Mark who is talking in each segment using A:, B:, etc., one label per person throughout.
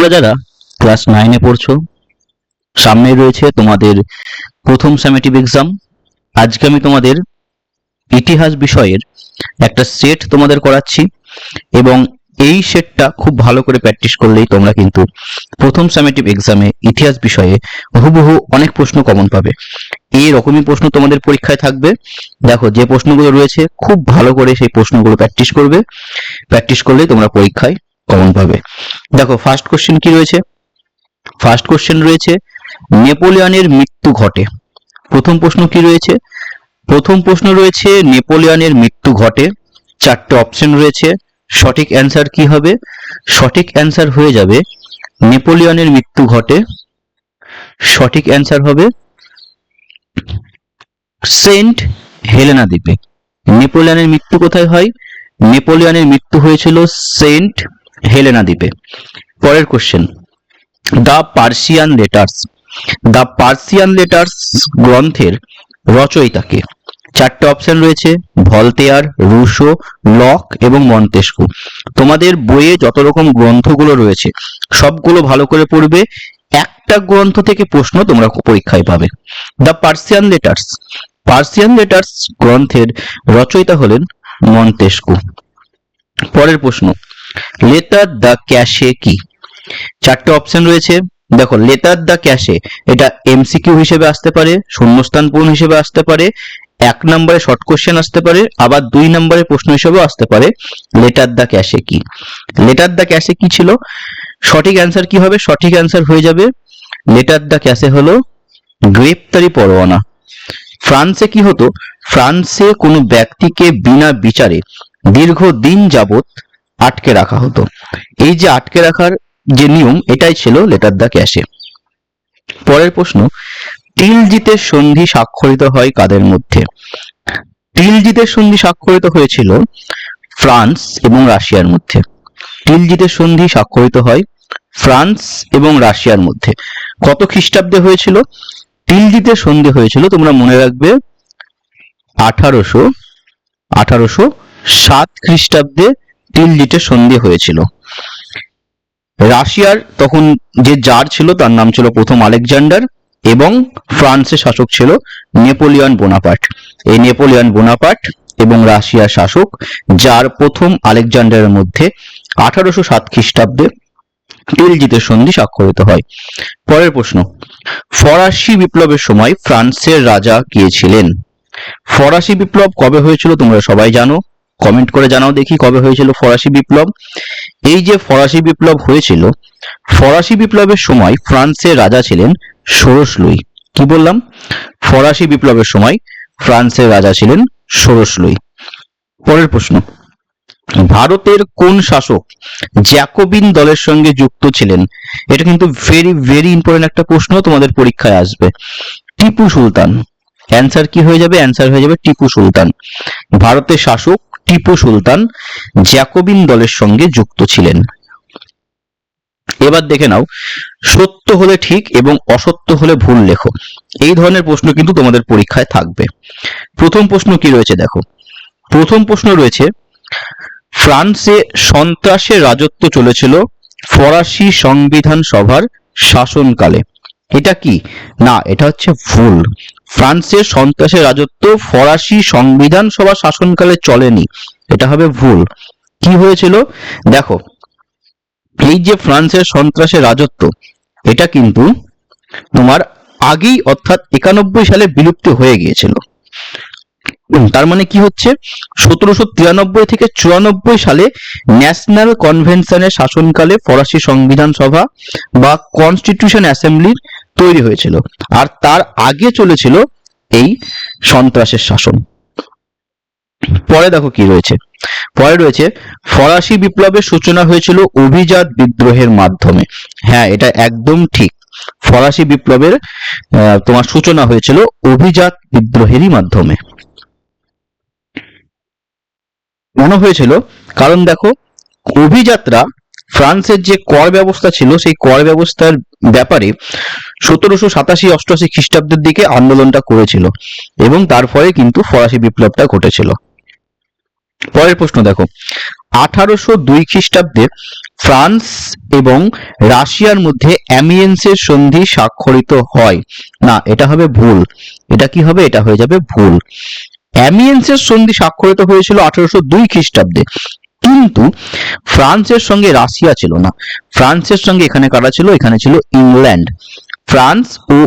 A: তোমরা যারা ক্লাস 9-এ পড়ছো, সামনে রয়েছে তোমাদের প্রথম সামেটিভ এক্সাম। আজকে আমি তোমাদের ইতিহাস বিষয়ের একটা সেট তোমাদের করাচ্ছি এবং এই সেটটা খুব ভালো করে প্র্যাকটিস করলেই তোমরা কিন্তু প্রথম সামেটিভ এক্সামে ইতিহাস বিষয়ে হুবহু অনেক প্রশ্ন কমন পাবে। এই রকমই প্রশ্ন তোমাদের পরীক্ষায় থাকবে। দেখো, যে প্রশ্নগুলো রয়েছে খুব ভালো করে সেই প্রশ্নগুলো প্র্যাকটিস করবে, প্র্যাকটিস করলেই তোমরা পরীক্ষায় কমন পাবে। দেখো, ফার্স্ট কোশ্চেন কি রয়েছে? ফার্স্ট কোশ্চেন রয়েছে, নেপোলিয়নের মৃত্যু ঘটে। প্রথম প্রশ্ন কি রয়েছে? প্রথম প্রশ্ন রয়েছে নেপোলিয়নের মৃত্যু ঘটে। চারটে অপশন রয়েছে, সঠিক অ্যান্সার কি হবে? সঠিক অ্যান্সার হয়ে যাবে নেপোলিয়নের মৃত্যু ঘটে। সঠিক অ্যান্সার হবে সেন্ট হেলেনা দ্বীপে। নেপোলিয়নের মৃত্যু কোথায় হয়? নেপোলিয়নের মৃত্যু হয়েছিল সেন্ট হেলেনা দ্বীপে। পরের question, the Persian letters. The Persian letters গ্রন্থের রচয়িতাকে। চারটে অপশন রয়েছে, ভলতেয়ার, রুশো, লক এবং মন্তেস্কু। তোমাদের বইয়ে যত রকম গ্রন্থগুলো রয়েছে সবগুলো ভালো করে পড়বে, একটা গ্রন্থ থেকে প্রশ্ন তোমরা পরীক্ষায় পাবে। The Persian letters, Persian letters গ্রন্থের রচয়িতা হলেন মন্তেস্কু। পরের প্রশ্ন, লেটার দ্য ক্যাশে কি? চারটে অপশন রয়েছে। দেখো, লেটার দ্য ক্যাশে এটা এমসিকিউ হিসেবে আসতে পারে, শূন্যস্থান পূরণ হিসেবে আসতে পারে, 1 নম্বরে শর্ট কোশ্চেন আসতে পারে, আবার 2 নম্বরে প্রশ্ন হিসেবেও আসতে পারে। লেটার দ্য ক্যাশে কি? লেটার দ্য ক্যাশে কি ছিল? সঠিক অ্যান্সার কি হবে? সঠিক অ্যান্সার হয়ে যাবে লেটার দ্য ক্যাশে হলো গ্রেপ্তারি পরোয়ানা। ফ্রান্সে কি হতো? ফ্রান্সে কোনো ব্যক্তিকে বিনা বিচারে দীর্ঘদিন যাবত আটকে রাখা হতো। এই যে আটকে রাখার যে নিয়ম, এটাই ছিল লেটার দ্য ক্যাশে। পরের প্রশ্ন, টিলজিতের সন্ধি স্বাক্ষরিত হয় কাদের মধ্যে? টিলজিতের সন্ধি স্বাক্ষরিত হয়েছিল ফ্রান্স এবং রাশিয়ার মধ্যে। টিলজিতের সন্ধি স্বাক্ষরিত হয় ফ্রান্স এবং রাশিয়ার মধ্যে। কত খ্রিস্টাব্দে হয়েছিল? টিলজিতের সন্ধি হয়েছিল, তোমরা মনে রাখবে, 1807 খ্রিস্টাব্দে টিলজিতের সন্ধি হয়েছিল। রাশিয়ার তখন যে জার ছিল তার নাম ছিল প্রথম আলেকজান্ডার এবং ফ্রান্সের শাসক ছিল নেপোলিয়ন বোনাপার্ট। এই নেপোলিয়ন বোনাপার্ট এবং রাশিয়ার শাসক জার প্রথম আলেকজান্ডারের মধ্যে 1807 খ্রিস্টাব্দে টিলজিতের সন্ধি স্বাক্ষরিত হয়। পরের প্রশ্ন, ফরাসি বিপ্লবের সময় ফ্রান্সের রাজা কে ছিলেন? ফরাসি বিপ্লব কবে হয়েছিল তোমরা সবাই জানো, কমেন্ট করে জানাও দেখি কবে হয়েছিল ফরাসি বিপ্লব। এই যে ফরাসি বিপ্লব হয়েছিল, ফরাসি বিপ্লবের সময় ফ্রান্সের রাজা ছিলেন ষোড়শ লুই। কি বললাম? ফরাসি বিপ্লবের সময় ফ্রান্সের রাজা ছিলেন ষোড়শ লুই। পরের প্রশ্ন, ভারতের কোন শাসক জ্যাকোবিন দলের সঙ্গে যুক্ত ছিলেন? এটা কিন্তু ভেরি ভেরি ইম্পর্টেন্ট একটা প্রশ্ন, তোমাদের পরীক্ষায় আসবে। টিপু সুলতান। অ্যান্সার কি হয়ে যাবে? অ্যান্সার হয়ে যাবে টিপু সুলতান। ভারতের শাসক টিপু সুলতান জ্যাকোবিন দলের সঙ্গে যুক্ত ছিলেন। এবার দেখে নাও, সত্য হলে ঠিক এবং অসত্য হলে ভুল লেখো। এই ধরনের প্রশ্ন কিন্তু তোমাদের পরীক্ষায় থাকবে। প্রথম প্রশ্ন কি রয়েছে দেখো, প্রথম প্রশ্ন রয়েছে, ফ্রান্সে সন্ত্রাসের রাজত্ব চলেছিল ফরাসি সংবিধান সভার শাসনকালে। এটা কি? না, এটা হচ্ছে ভুল। ফ্রান্সের সন্ত্রাসের রাজত্ব ফরাসি সংবিধান সভা শাসনকালে চলেনি, এটা হবে ভুল। কি হয়েছিল দেখো, এই যে ফ্রান্সের সন্ত্রাসের রাজত্ব, এটা কিন্তু তোমার আগেই অর্থাৎ 91 সালে বিলুপ্ত হয়ে গিয়েছিল। তার মানে কি হচ্ছে, 1793 থেকে 94 সালে ন্যাশনাল কনভেনশনের শাসনকালে ফরাসি সংবিধান সভা বা কনস্টিটিউশন অ্যাসেম্বলির তৈরি হয়েছিল, আর তার আগে চলেছিল এই সন্ত্রাসের শাসন। পরে দেখো কি রয়েছে, পরে রয়েছে, ফরাসি বিপ্লবের সূচনা হয়েছিল অভিজাত বিদ্রোহের মাধ্যমে। হ্যাঁ, এটা একদম ঠিক। ফরাসি বিপ্লবের তোমার সূচনা হয়েছিল অভিজাত বিদ্রোহেরই মাধ্যমে। মনে হয়েছিল কারণ দেখো, অভিজাতরা ফ্রান্সের যে কর ব্যবস্থা ছিল সেই কর ব্যবস্থার ব্যাপারে 1787-88 খ্রিস্টাব্দের দিকে আন্দোলনটা করেছিল এবং তার ফলে কিন্তু ফরাসি বিপ্লবটা ঘটেছিল। পরের প্রশ্ন দেখো, 1802 খ্রিস্টাব্দে ফ্রান্স এবং রাশিয়ার মধ্যে অ্যামিয়েন্সের সন্ধি স্বাক্ষরিত হয়। না, এটা হবে ভুল। এটা কি হবে? এটা হয়ে যাবে ভুল। অ্যামিয়েন্সের সন্ধি স্বাক্ষরিত হয়েছিল 1802 খ্রিস্টাব্দে, কিন্তু ফ্রান্সের সঙ্গে রাশিয়া ছিল না। ফ্রান্সের সঙ্গে এখানে কারা ছিল? এখানে ছিল ইংল্যান্ড। ফ্রান্স ও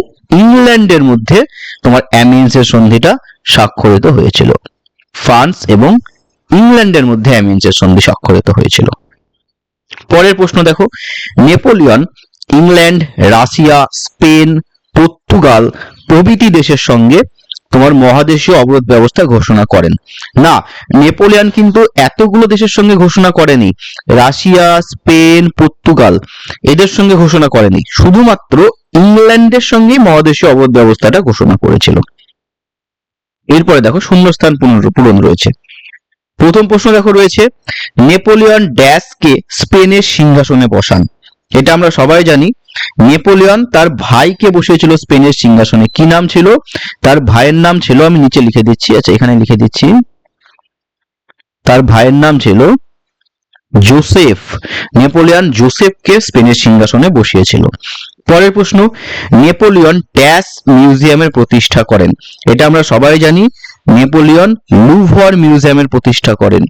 A: ইংল্যান্ডের মধ্যে তোমার অ্যামিয়েন্সের সন্ধিটা স্বাক্ষরিত হয়েছিল। ফ্রান্স এবং ইংল্যান্ডের মধ্যে অ্যামিয়েন্সের সন্ধি স্বাক্ষরিত হয়েছিল। পরের প্রশ্ন দেখো, Napoleon England, Russia, Spain, Portugal প্রভৃতি দেশের সঙ্গে তোমার মহাদেশীয় অবরোধ ব্যবস্থা ঘোষণা করেন। না, নেপোলিয়ন কিন্তু এতগুলো দেশের সঙ্গে ঘোষণা করেনি। রাশিয়া, স্পেন, পর্তুগাল এদের সঙ্গে ঘোষণা করেনি, শুধুমাত্র ইংল্যান্ডের সঙ্গেই মহাদেশীয় অবরোধ ব্যবস্থাটা ঘোষণা করেছিল। এরপরে দেখো শূন্যস্থান পূরণ রয়েছে। প্রথম প্রশ্ন দেখো রয়েছে, নেপোলিয়ন ড্যাশকে স্পেনের সিংহাসনে বসান। এটা আমরা সবাই জানি, নেপোলিয়ন তার ভাইকে বসিয়েছিল স্পেনের সিংহাসনে। কি নাম ছিল? তার ভাইয়ের নাম ছিল, আমি নিচে লিখে দিচ্ছি, আচ্ছা এখানে লিখে দিচ্ছি, তার ভাইয়ের নাম ছিল জোসেফ। নেপোলিয়ন জোসেফকে স্পেনের সিংহাসনে বসিয়েছিল। পরের প্রশ্ন, নেপোলিয়ন ড্যাশ মিউজিয়ামের প্রতিষ্ঠা করেন। এটা আমরা সবাই জানি, নেপোলিয়ন লুভর মিউজিয়ামের প্রতিষ্ঠা করেন।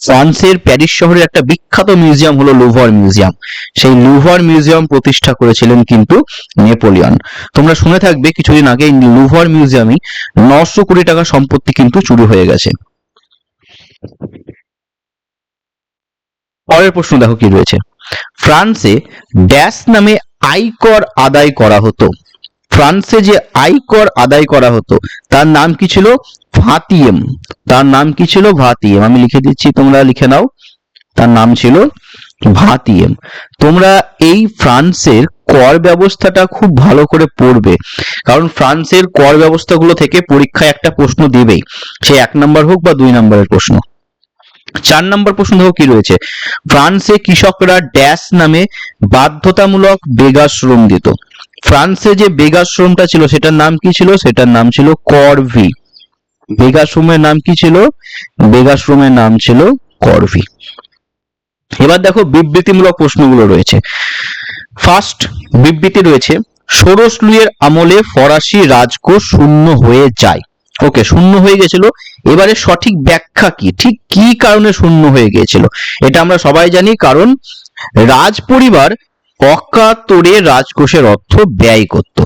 A: ফ্রান্সের প্যারিস শহরের একটা বিখ্যাত মিউজিয়াম হলো লুভর মিউজিয়াম। সেই লুভর মিউজিয়াম প্রতিষ্ঠা করেছিলেন কিন্তু নেপোলিয়ন। তোমরা শুনে থাকবে কিছুদিন আগে লুভর মিউজিয়ামে 900 কোটি টাকা সম্পত্তি কিন্তু চুরি হয়ে গেছে। পরের প্রশ্ন দেখো কি রয়েছে, ফ্রান্সে ড্যাশ নামে আয়কর আদায় করা হতো। ফ্রান্সে যে আয়কর আদায় করা হতো তার নাম কি ছিল? ভাতিয়েম। তার নাম কি ছিল? ভাতিয়েম। আমি লিখে দিচ্ছি, তোমরা লিখে নাও, তার নাম ছিল ভাতিয়েম। তোমরা এই ফ্রান্সের কর ব্যবস্থাটা খুব ভালো করে পড়বে, কারণ ফ্রান্সের কর ব্যবস্থাগুলো থেকে পরীক্ষায় একটা প্রশ্ন দিবেই, সে 1 নম্বর হোক বা 2 নম্বরের প্রশ্ন। 4 নম্বর প্রশ্ন দেখো কি রয়েছে, ফ্রান্সে কৃষকরা ড্যাশ নামে বাধ্যতামূলক বেগাশ্রম দিত। ফ্রান্সে যে বেগাশ্রমটা ছিল সেটার নাম কি ছিল? সেটার নাম ছিল করভি। বেগাশ্রমের নাম কি ছিল? বেগাশ্রমের নাম ছিল করভি। এবার দেখো বিবৃতিমূলক প্রশ্নগুলো রয়েছে। ফার্স্ট বিবৃতি রয়েছে, ষোড়শ লুইয়ের আমলে ফরাসি রাজকোষ শূন্য হয়ে যায়। ওকে, শূন্য হয়ে গেছিল। এবারে সঠিক ব্যাখ্যা কি, ঠিক কি কারণে শূন্য হয়ে গিয়েছিল? এটা আমরা সবাই জানি, কারণ রাজ পরিবার অকাতরে রাজকোষের অর্থ ব্যয় করত।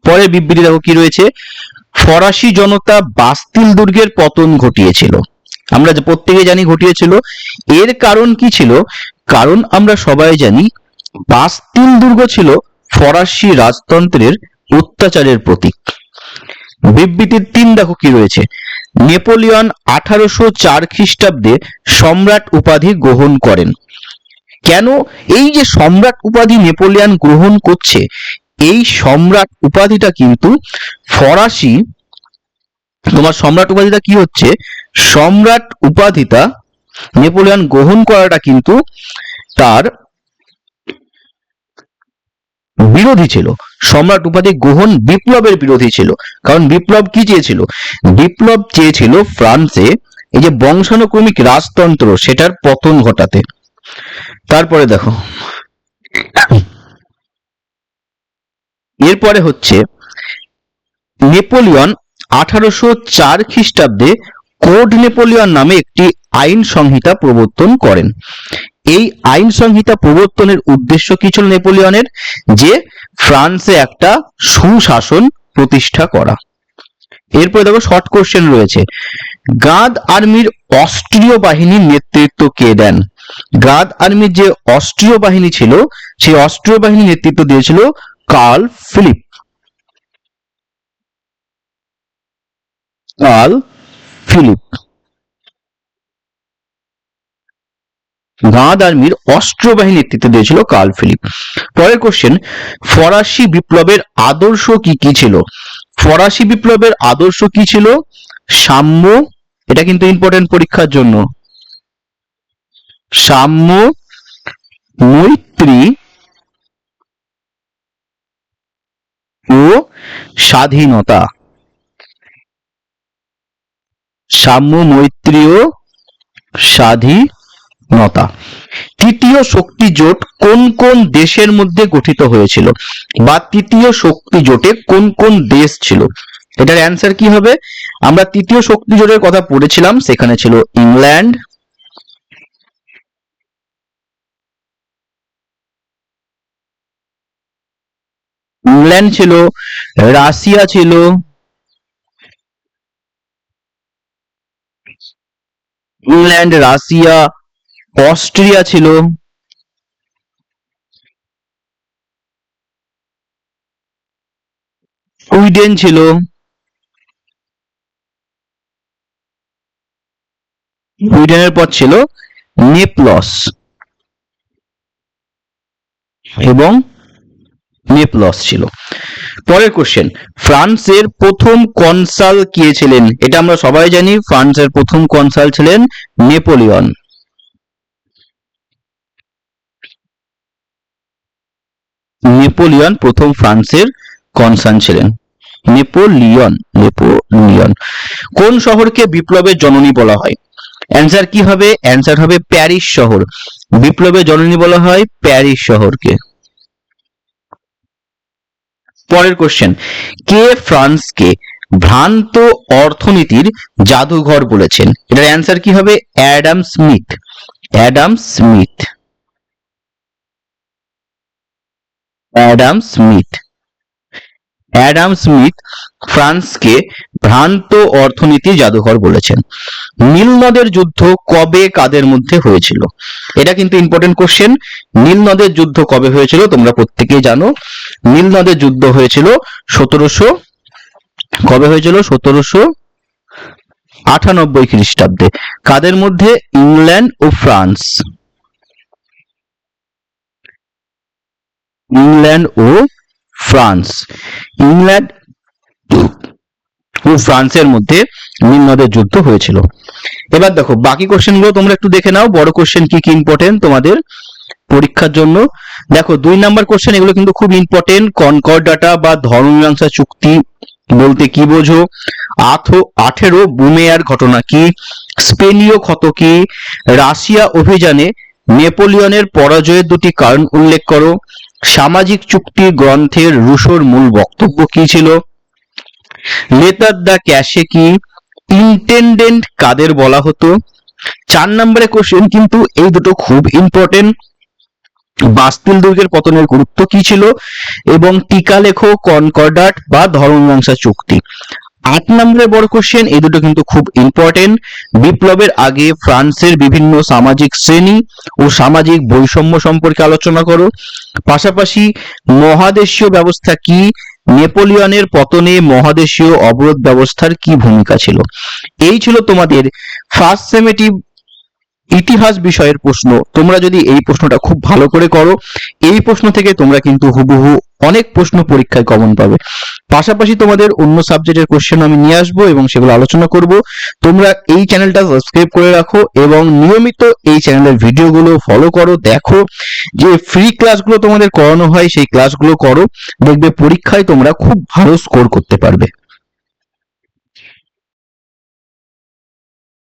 A: পরে বিবৃতি দেখো কি রয়েছে, ফরাসি জনতা বাস্তিল দুর্গের পতন ঘটিয়েছিল। আমরা প্রত্যেকে জানি ঘটিয়েছিল। এর কারণ কি ছিল? কারণ আমরা সবাই জানি বাস্তিল দুর্গ ছিল ফরাসি রাজতন্ত্রের অত্যাচারের প্রতীক। বিবৃতির 3 দেখো কি রয়েছে, নেপোলিয়ন 1804 খ্রিস্টাব্দে সম্রাট উপাধি গ্রহণ করেন। কেন এই যে সম্রাট উপাধি নেপোলিয়ন গ্রহণ করছে, এই সম্রাট উপাধিটা কিন্তু ফরাসি, তোমার সম্রাট উপাধিটা কি হচ্ছে, সম্রাট উপাধিটা নেপোলিয়ন গ্রহণ করাটা কিন্তু তার বিরোধী ছিল। সম্রাট উপাধি গ্রহণ বিপ্লবের বিরোধী ছিল। কারণ বিপ্লব কি চেয়েছিল? বিপ্লব চেয়েছিল ফ্রান্সে এই যে বংশানুক্রমিক রাজতন্ত্র সেটার পতন ঘটাতে। তারপরে দেখো, এরপরে হচ্ছে নেপোলিয়ন 1804 খ্রিস্টাব্দে কোড নেপোলিয়ন নামে একটি আইন সংহিতা প্রবর্তন করেন। এই আইন সংহিতা প্রবর্তনের উদ্দেশ্য কি ছিল নেপোলিয়নের? যে ফ্রান্সে একটা সুশাসন প্রতিষ্ঠা করা। এরপরে দেখো শর্ট কোশ্চেন রয়েছে, গাদ আর্মির অস্ট্রীয় বাহিনীর নেতৃত্ব কে দেন? গাদ আর্মির যে অস্ট্রীয় বাহিনী ছিল সেই অস্ট্রীয় বাহিনীর নেতৃত্ব দিয়েছিল কার্ল ফিলিপ। কার্ল ফিলিপ গাদ আর্মির অস্ট্রীয় বাহিনীর নেতৃত্ব দিয়েছিল কার্ল ফিলিপ। পরের কোশ্চেন, ফরাসি বিপ্লবের আদর্শ কি কি ছিল? ফরাসি বিপ্লবের আদর্শ কি ছিল? সাম্য, এটা কিন্তু ইম্পর্টেন্ট পরীক্ষার জন্য, সাম্য, মৈত্রী ও স্বাধীনতা। সাম্য, মৈত্রীয়, স্বাধীনতা। তৃতীয় শক্তি জোট কোন কোন দেশের মধ্যে গঠিত হয়েছিল, বা তৃতীয় শক্তি জোটে কোন কোন দেশ ছিল? এটার অ্যান্সার কি হবে? আমরা তৃতীয় শক্তি জোটের কথা পড়েছিলাম, সেখানে ছিল ইংল্যান্ড, ছিল, রাশিয়া ছিল, ইংল্যান্ড, রাশিয়া, অস্ট্রিয়া ছিল, সুইডেন ছিল, সুইডেনের পর ছিল নেপলস এবং নেপলস ছিল। পরের কোশ্চেন, ফ্রান্সের প্রথম কনসাল কে ছিলেন? এটা আমরা সবাই জানি, ফ্রান্সের প্রথম কনসাল ছিলেন নেপোলিয়ন। নেপোলিয়ন প্রথম ফ্রান্সের কনসাল ছিলেন, নেপোলিয়ন। কোন শহরকে বিপ্লবের জননী বলা হয়? অ্যান্সার কি হবে? অ্যান্সার হবে প্যারিস শহর। বিপ্লবের জননী বলা হয় প্যারিস শহরকে। পরের কোশ্চেন, কে ফ্রান্সকে ভ্রান্ত অর্থনীতির জাদুঘর বলেছেন? এটার অ্যান্সার কি হবে? Adam Smith. Adam Smith. Adam Smith. Adam Smith ফ্রান্সকে ভ্রান্ত অর্থনীতির জাদুঘর বলেছেন। নীল নদের যুদ্ধ কবে কাদের মধ্যে হয়েছিল? এটা কিন্তু ইম্পর্টেন্ট কোশ্চেন। নীল নদের যুদ্ধ কবে হয়েছিল? তোমরা প্রত্যেকেই জানো, নীল নদের যুদ্ধ হয়েছিল 1798 খ্রিস্টাব্দে। কাদের মধ্যে? ইংল্যান্ড ও ফ্রান্স। ইংল্যান্ড ও ফ্রান্স। ইংল্যান্ড ও ফ্রান্সের মধ্যে নীল নদের যুদ্ধ হয়েছিল। এবার দেখো বাকি কোশ্চেন গুলো তোমরা একটু দেখে নাও, বড় কোশ্চেন কি কি ইম্পর্টেন্ট তোমাদের পরীক্ষার জন্য। দেখো 2 নাম্বার কোশ্চেন, এগুলো কিন্তু খুব ইম্পর্টেন্ট। কনকর্ডাটা বা ধর্মমীমাংসা চুক্তি বলতে কি বোঝো? 18 বুমেয়ার ঘটনা কি? স্পেনীয় ক্ষত কি? রাশিয়া অভিযানে নেপোলিয়নের পরাজয়ের 2টি কারণ উল্লেখ করো। সামাজিক চুক্তি গ্রন্থের রুশোর মূল বক্তব্য কি ছিল? লেটার দ্য ক্যাশে কি? ইন্টেন্ডেন্ট কাদের বলা হতো? 4 নম্বরের কোশ্চেন কিন্তু এই দুটো খুব ইম্পর্টেন্ট। বাস্তিল দুর্গের পতনের গুরুত্ব কি ছিল? এবং টিকা লেখো কনকর্ডাট বা ধর্মমীমাংসা চুক্তি। 8 নম্বরের বড় কোশ্চেন, এই দুটো কিন্তু খুব ইম্পর্টেন্ট। বিপ্লবের আগে ফ্রান্সের বিভিন্ন সামাজিক শ্রেণী ও সামাজিক বৈষম্য সম্পর্কে আলোচনা করো। পাশাপাশি মহাদেশীয় ব্যবস্থা কি? নেপোলিয়নের পতনে মহাদেশীয় অবরোধ ব্যবস্থার কি ভূমিকা ছিল? এই ছিল তোমাদের ফার্স্ট সেমেটিভ ইতিহাস বিষয়ের প্রশ্ন। তোমরা যদি এই প্রশ্নটা খুব ভালো করে করো, এই প্রশ্ন থেকে তোমরা কিন্তু হুবহু অনেক প্রশ্ন পরীক্ষায় কমন পাবে। পাশাপাশি তোমাদের অন্য সাবজেক্টের কোশ্চেন আমি নিয়ে আসবো এবং সেগুলো আলোচনা করব। তোমরা এই চ্যানেলটা সাবস্ক্রাইব করে রাখো এবং নিয়মিত এই চ্যানেলের ভিডিওগুলো ফলো করো, দেখো যে ফ্রি ক্লাসগুলো তোমাদের করানো হয়, সেই ক্লাসগুলো করো, দেখবে পরীক্ষায় তোমরা খুব ভালো স্কোর করতে পারবে।